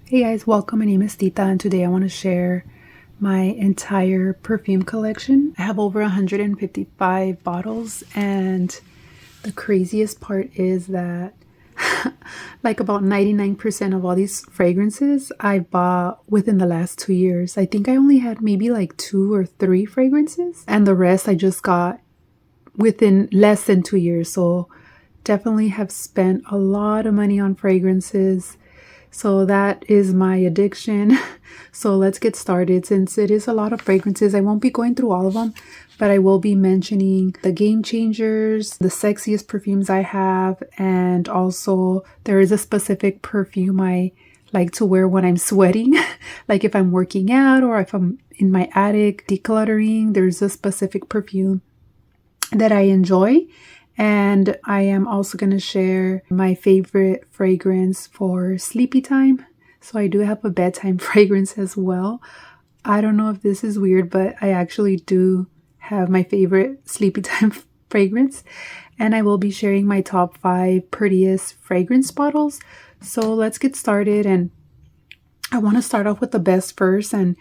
Hey guys, welcome. My name is Tita and today I want to share my entire perfume collection. I have over 155 bottles and the craziest part is that like about 99% of all these fragrances I bought within the last 2 years. I think I only had maybe like 2 or 3 fragrances and the rest I just got within less than 2 years. So definitely have spent a lot of money on fragrances. So that is my addiction. So let's get started. Since it is a lot of fragrances, I won't be going through all of them, but I will be mentioning the game changers, the sexiest perfumes I have, and also there is a specific perfume I like to wear when I'm sweating. Like if I'm working out or if I'm in my attic decluttering, there's a specific perfume that I enjoy. And I am also going to share my favorite fragrance for sleepy time. So I do have a bedtime fragrance as well. I don't know if this is weird, but I actually do have my favorite sleepy time fragrance. And I will be sharing my top 5 prettiest fragrance bottles. So let's get started. And I want to start off with the best first, and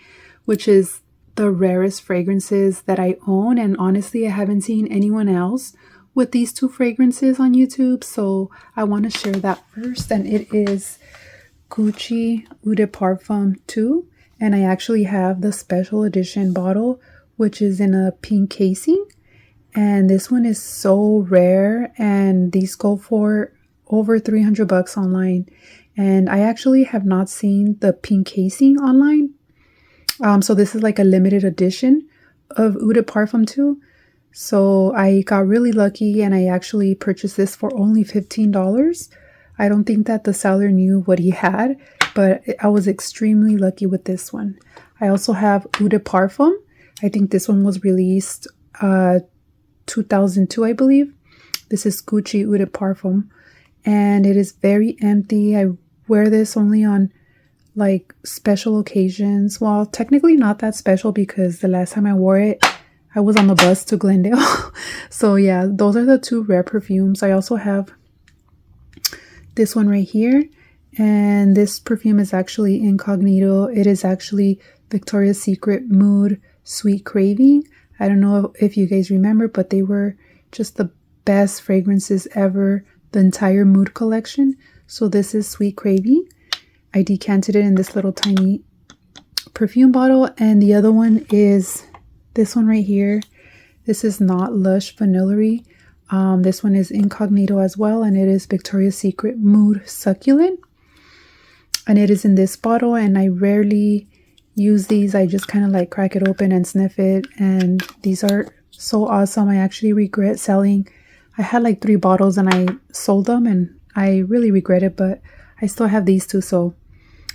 which is the rarest fragrances that I own. And honestly, I haven't seen anyone else with these 2 fragrances on YouTube, so I want to share that first. And it is Gucci Eau de Parfum II, and I actually have the special edition bottle, which is in a pink casing. And this one is so rare, and these go for over $300 online. And I actually have not seen the pink casing online. So this is like a limited edition of Eau de Parfum II. So I got really lucky and I actually purchased this for only $15. I don't think that the seller knew what he had, but I was extremely lucky with this one. I also have Eau de Parfum. I think this one was released 2002, I believe. This is Gucci Eau de Parfum and it is very empty. I wear this only on like special occasions. Well, technically not that special because the last time I wore it, I was on the bus to Glendale. So yeah, those are the 2 rare perfumes. I also have this one right here. And this perfume is actually incognito. It is actually Victoria's Secret Mood Sweet Craving. I don't know if you guys remember, but they were just the best fragrances ever. The entire Mood collection. So this is Sweet Craving. I decanted it in this little tiny perfume bottle. And the other one is this one right here. This is not Lush Vanillary. This one is incognito as well, and it is Victoria's Secret Mood Succulent. And it is in this bottle, and I rarely use these. I just kind of like crack it open and sniff it. And these are so awesome. I actually regret selling. I had like 3 bottles and I sold them, and I really regret it, but I still have these 2, so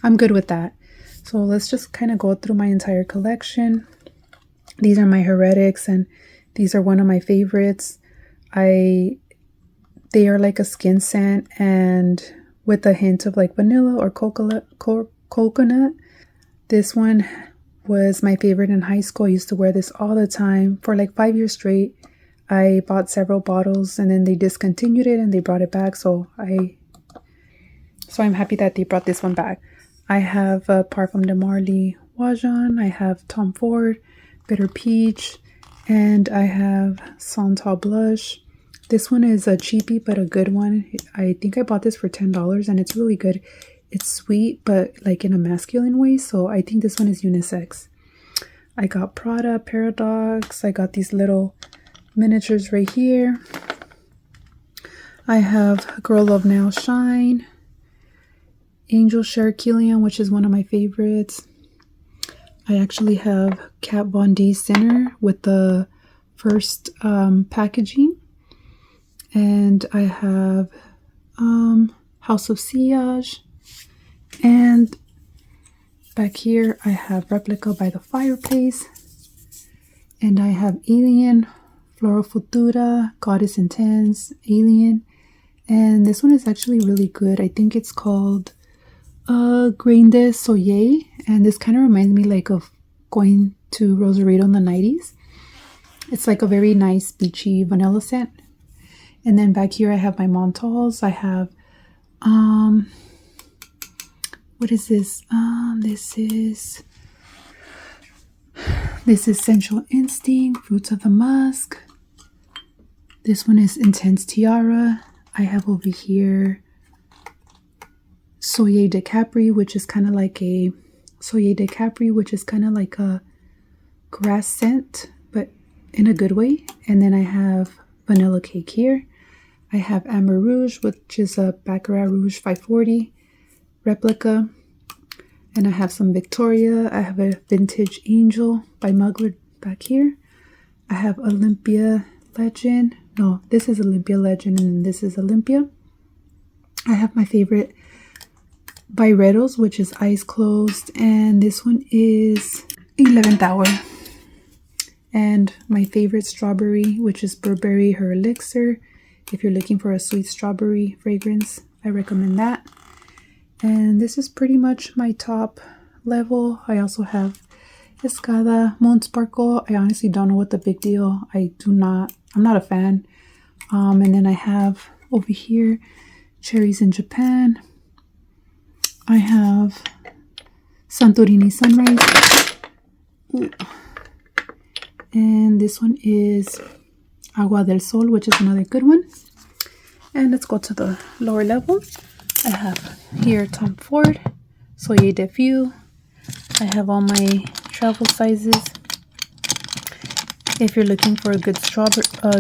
I'm good with that. So let's just kind of go through my entire collection. These are my Heretics, and these are one of my favorites. They are like a skin scent and with a hint of like vanilla or coconut. This one was my favorite in high school. I used to wear this all the time for like 5 years straight. I bought several bottles and then they discontinued it and they brought it back. So I'm happy that they brought this one back. I have Parfum de Marley Oajan. I have Tom Ford Bitter Peach, and I have Santal Blush. This one is a cheapie but a good one. I think I bought this for $10 and it's really good. It's sweet but like in a masculine way, so I think this one is unisex. I got Prada Paradox. I got these little miniatures right here. I have Girl Love Now Shine, Angel Share Kilian, which is one of my favorites. I actually have Kat Von D Sinner with the first packaging. And I have House of Sillage. And back here I have Replica by the Fireplace. And I have Alien, Flora Futura, Goddess Intense, Alien. And this one is actually really good. I think it's called Grain de Soleil, and this kind of reminds me like of going to Rosarito in the 90s. It's like a very nice beachy vanilla scent. And then back here I have my Montales. I have What is this? This is Sensual Instinct, Fruits of the Musk. This one is Intense Tiara. I have over here Soleil de Capri, which is kind of like a grass scent, but in a good way. And then I have Vanilla Cake here. I have Ambre Rouge, which is a Baccarat Rouge 540 replica. And I have some Victoria. I have a Vintage Angel by Mugler back here. I have Olympia Legend. No, this is Olympia Legend and this is Olympia. I have my favorite by Redos, which is Eyes Closed. And this one is 11th Hour. And my favorite strawberry, which is Burberry Her Elixir. If you're looking for a sweet strawberry fragrance, I recommend that. And this is pretty much my top level. I also have Escada Moon Sparkle. I honestly don't know what the big deal. I'm not a fan. And then I have over here Cherries in Japan. I have Santorini Sunrise. Ooh. And this one is Agua del Sol, which is another good one. And let's go to the lower level. I have here Tom Ford, Soleil de Feu. I have all my travel sizes. If you're looking for a good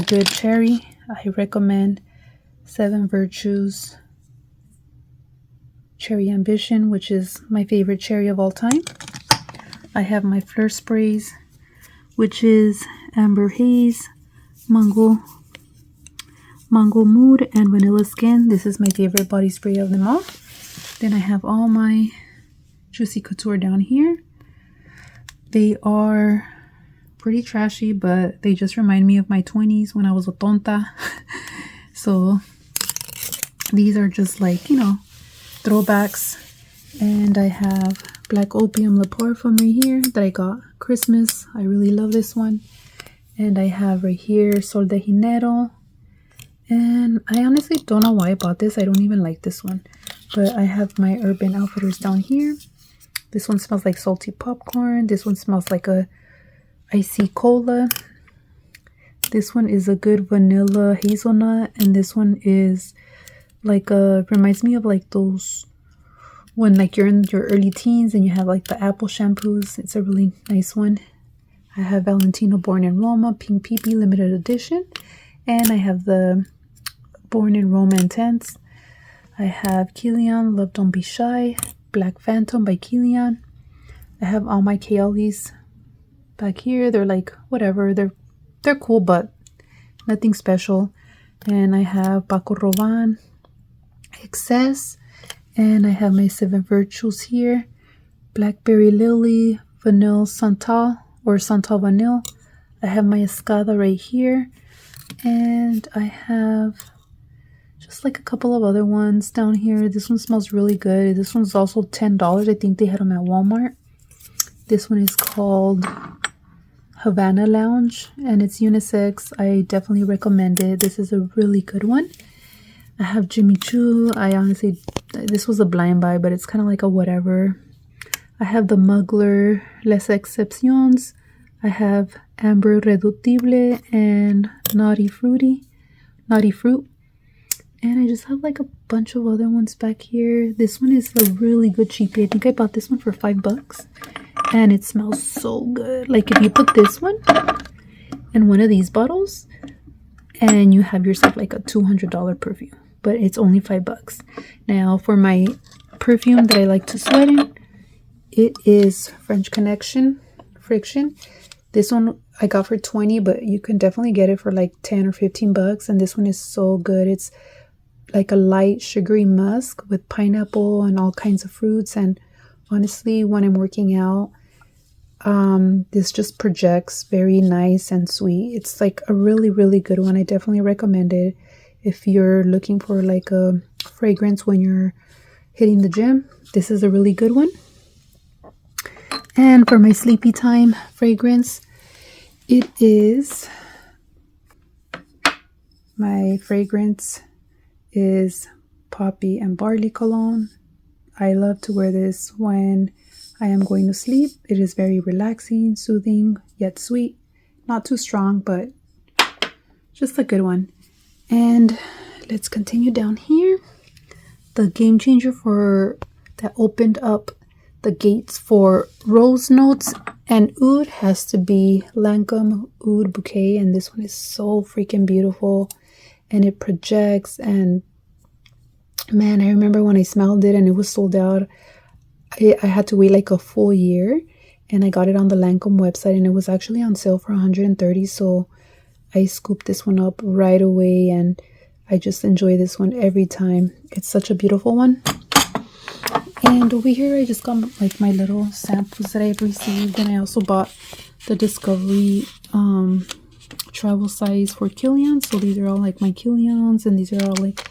good cherry, I recommend Seven Virtues Cherry Ambition, which is my favorite cherry of all time. I have my Fleur Sprays, which is Amber Haze, Mango Mood, and Vanilla Skin. This is my favorite body spray of them all. Then I have all my Juicy Couture down here. They are pretty trashy, but they just remind me of my 20s when I was a tonta. So these are just like, you know, throwbacks. And I have Black Opium Le Parfum right here that I got Christmas. I really love this one. And I have right here Sol de Janeiro. And I honestly don't know why I bought this. I don't even like this one. But I have my Urban Outfitters down here. This one smells like salty popcorn. This one smells like a icy cola. This one is a good vanilla hazelnut. And this one is like reminds me of like those when like you're in your early teens and you have like the apple shampoos. It's a really nice one. I have Valentino Born in Roma Pink Pee limited edition. And I have the Born in Roma Intense. I have Kilian Love Don't Be Shy, Black Phantom by Kilian. I have all my Kaolis back here. They're like whatever. They're cool, but nothing special. And I have Paco Rabanne Excess. And I have my Seven Virtues here. Blackberry Lily, Vanille Santal or Santal Vanille. I have my Escada right here. And I have just like a couple of other ones down here. This one smells really good. This one's also $10. I think they had them at Walmart. This one is called Havana Lounge and it's unisex. I definitely recommend it. This is a really good one. I have Jimmy Choo. I honestly, this was a blind buy, but it's kind of like a whatever. I have the Mugler Les Exceptions. I have Ambre Redoutable and Naughty Fruit. And I just have like a bunch of other ones back here. This one is a really good cheapie. I think I bought this one for $5. And it smells so good. Like if you put this one in one of these bottles and you have yourself like a $200 perfume. But it's only $5. Now for my perfume that I like to sweat in, it is French Connection Friction. This one I got for $20, but you can definitely get it for like $10 or $15. And this one is so good. It's like a light sugary musk with pineapple and all kinds of fruits. And honestly, when I'm working out, this just projects very nice and sweet. It's like a really, really good one. I definitely recommend it if you're looking for like a fragrance when you're hitting the gym. This is a really good one. And for my sleepy time fragrance, it is my fragrance is Poppy and Barley Cologne. I love to wear this when I am going to sleep. It is very relaxing, soothing, yet sweet. Not too strong, but just a good one. And let's continue down here. The game changer that opened up the gates for rose notes and oud has to be Lancôme Oud Bouquet. And this one is so freaking beautiful. And it projects. And man, I remember when I smelled it and it was sold out. I had to wait like a full year. And I got it on the Lancôme website. And it was actually on sale for $130. So I scooped this one up right away. And I just enjoy this one every time. It's such a beautiful one. And over here, I just got like my little samples that I've received. And I also bought the Discovery travel size for Kilian. So these are all like my Kilians. And these are all like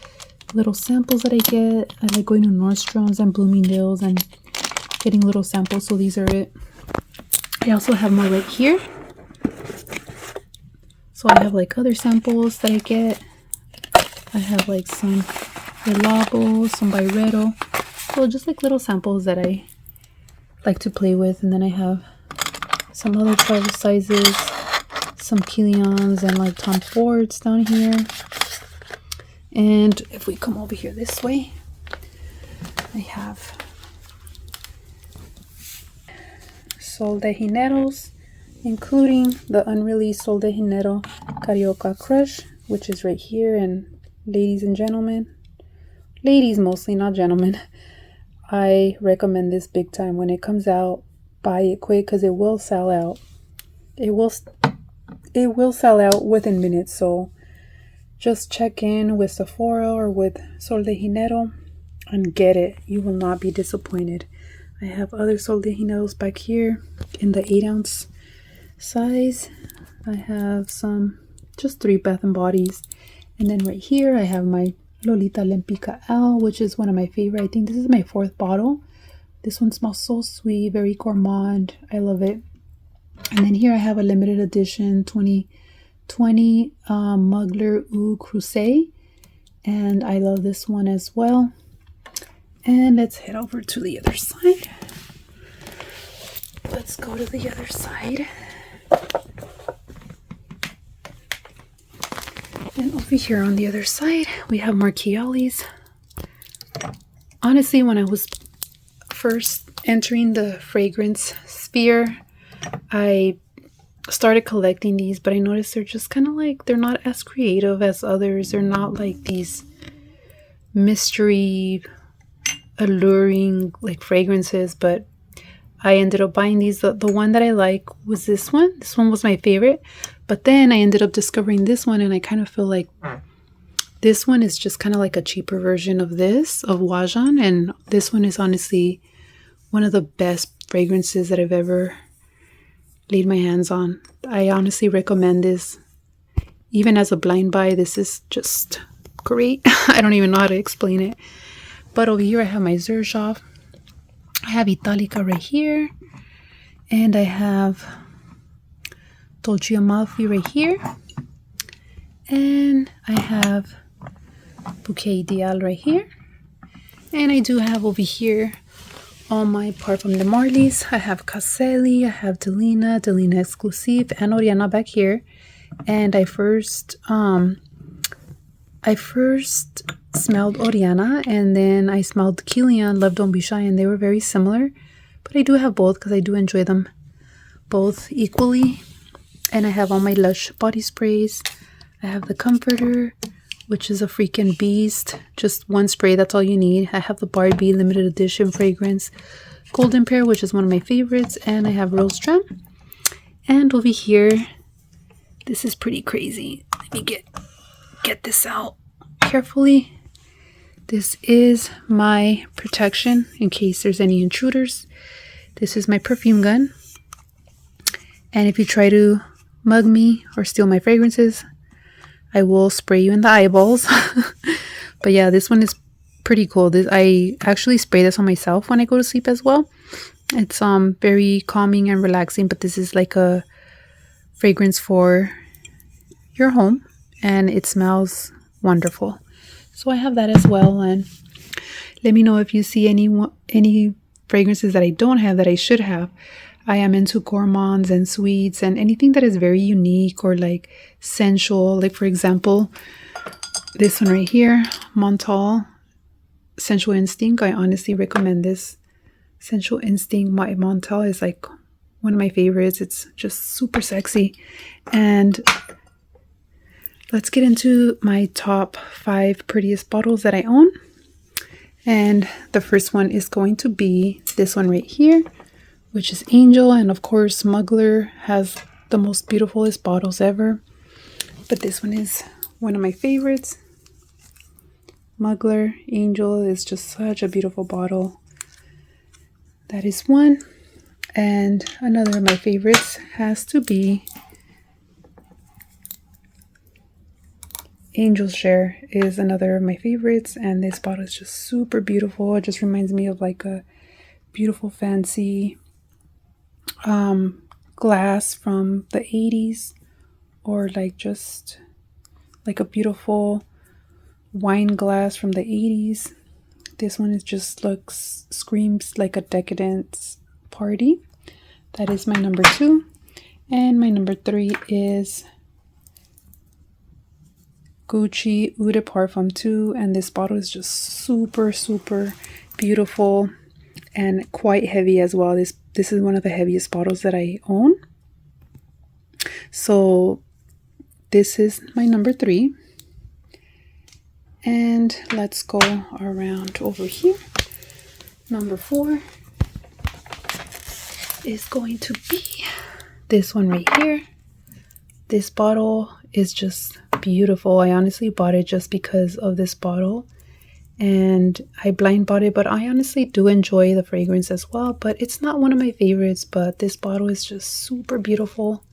little samples that I get. I like going to Nordstrom's and Bloomingdale's and getting little samples. So these are it. I also have more right here. So I have like other samples that I get. I have like some Redoutable, some Byredo. So just like little samples that I like to play with. And then I have some other travel sizes, some Kilians and like Tom Fords down here. And if we come over here this way, I have Sol de Janeiro, including the unreleased Sol de Janeiro Carioca Crush, which is right here. And ladies and gentlemen, ladies mostly, not gentlemen, I recommend this big time. When it comes out, buy it quick because it will sell out. It will sell out within minutes. So just check in with Sephora or with Sol de Janeiro and get it. You will not be disappointed. I have other Sol de Janeiros back here in the 8-ounce size. I have some, just 3 Bath & Bodies. And then right here, I have my Lolita Lempica L, which is one of my favorite. I think this is my 4th bottle. This one smells so sweet, very gourmand. I love it. And then here I have a limited edition 2020 Mugler Eau Creuset. And I love this one as well. And let's head over to the other side. Let's go to the other side. And over here on the other side, we have Marchiali's. Honestly, when I was first entering the fragrance sphere, I started collecting these, but I noticed they're just kind of like, they're not as creative as others. They're not like these mystery, alluring like fragrances, but I ended up buying these. The one that I like was this one. This one was my favorite. But then I ended up discovering this one, and I kind of feel like this one is just kind of like a cheaper version of this, of Oajan. And this one is honestly one of the best fragrances that I've ever laid my hands on. I honestly recommend this. Even as a blind buy, this is just great. I don't even know how to explain it. But over here I have my Xerjoff. I have Italica right here. And I have Dolci Amalfi right here. And I have Bouquet Ideal right here. And I do have over here all my Parfums de Marley's. I have Cassili, I have Delina Exclusif, and Oriana back here. And I first smelled Oriana, and then I smelled Kilian, Love Don't Be Shy, and they were very similar. But I do have both because I do enjoy them both equally. And I have all my Lush body sprays. I have the Comforter, which is a freaking beast. Just one spray, that's all you need. I have the Barbie limited edition fragrance Golden Pear, which is one of my favorites. And I have Rose Tram. And over here, this is pretty crazy. Let me get this out carefully. This is my protection in case there's any intruders. This is my perfume gun. And if you try to mug me or steal my fragrances, I will spray you in the eyeballs. But yeah, this one is pretty cool. I actually spray this on myself when I go to sleep as well. It's very calming and relaxing, but this is like a fragrance for your home, and it smells wonderful. So I have that as well. And Let me know if you see any fragrances that I don't have that I should have. I am into gourmands and sweets and anything that is very unique or like sensual. Like for example, this one right here, Montale, Sensual Instinct. I honestly recommend this. Sensual Instinct by Montale is like one of my favorites. It's just super sexy. And let's get into my top 5 prettiest bottles that I own. And the first one is going to be this one right here, which is Angel. And of course, Mugler has the most beautifulest bottles ever. But this one is one of my favorites. Mugler Angel is just such a beautiful bottle. That is one. And another of my favorites has to be Angel's Share is another of my favorites. And this bottle is just super beautiful. It just reminds me of like a beautiful fancy glass from the 80s, or like just like a beautiful wine glass from the 80s. This one is just screams like a decadence party. That is my number 2. And my number 3 is Gucci Eau de Parfum II. And this bottle is just super, super beautiful and quite heavy as well. This is one of the heaviest bottles that I own. So this is my number 3. And let's go around over here. Number 4 is going to be this one right here. This bottle is just beautiful. I honestly bought it just because of this bottle. And I blind bought it, but I honestly do enjoy the fragrance as well. But it's not one of my favorites, but this bottle is just super beautiful.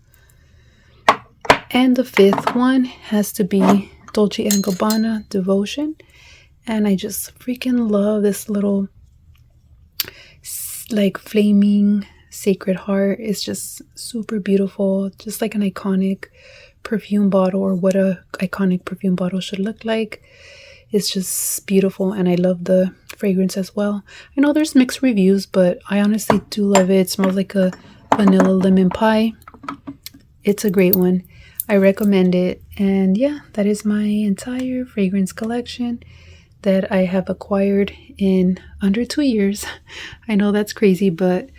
And the 5th one has to be Dolci & Gabbana Devotion. And I just freaking love this little like flaming sacred heart. It's just super beautiful, just like an iconic perfume bottle, or what a iconic perfume bottle should look like. It's just beautiful, and I love the fragrance as well. I know there's mixed reviews, but I honestly do love it. It smells like a vanilla lemon pie. It's a great one. I recommend it. And yeah, that is my entire fragrance collection that I have acquired in under 2 years. I know that's crazy, but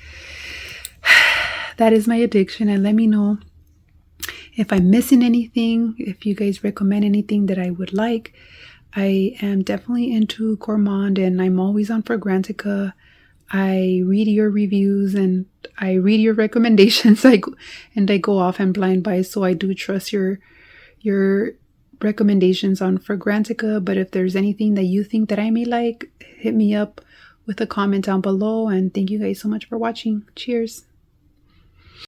that is my addiction. And let me know if I'm missing anything, if you guys recommend anything that I would like. I am definitely into gourmand, and I'm always on Fragrantica. I read your reviews and I read your recommendations. I go off and blind buy, so I do trust your recommendations on Fragrantica. But if there's anything that you think that I may like, hit me up with a comment down below. And thank you guys so much for watching. Cheers.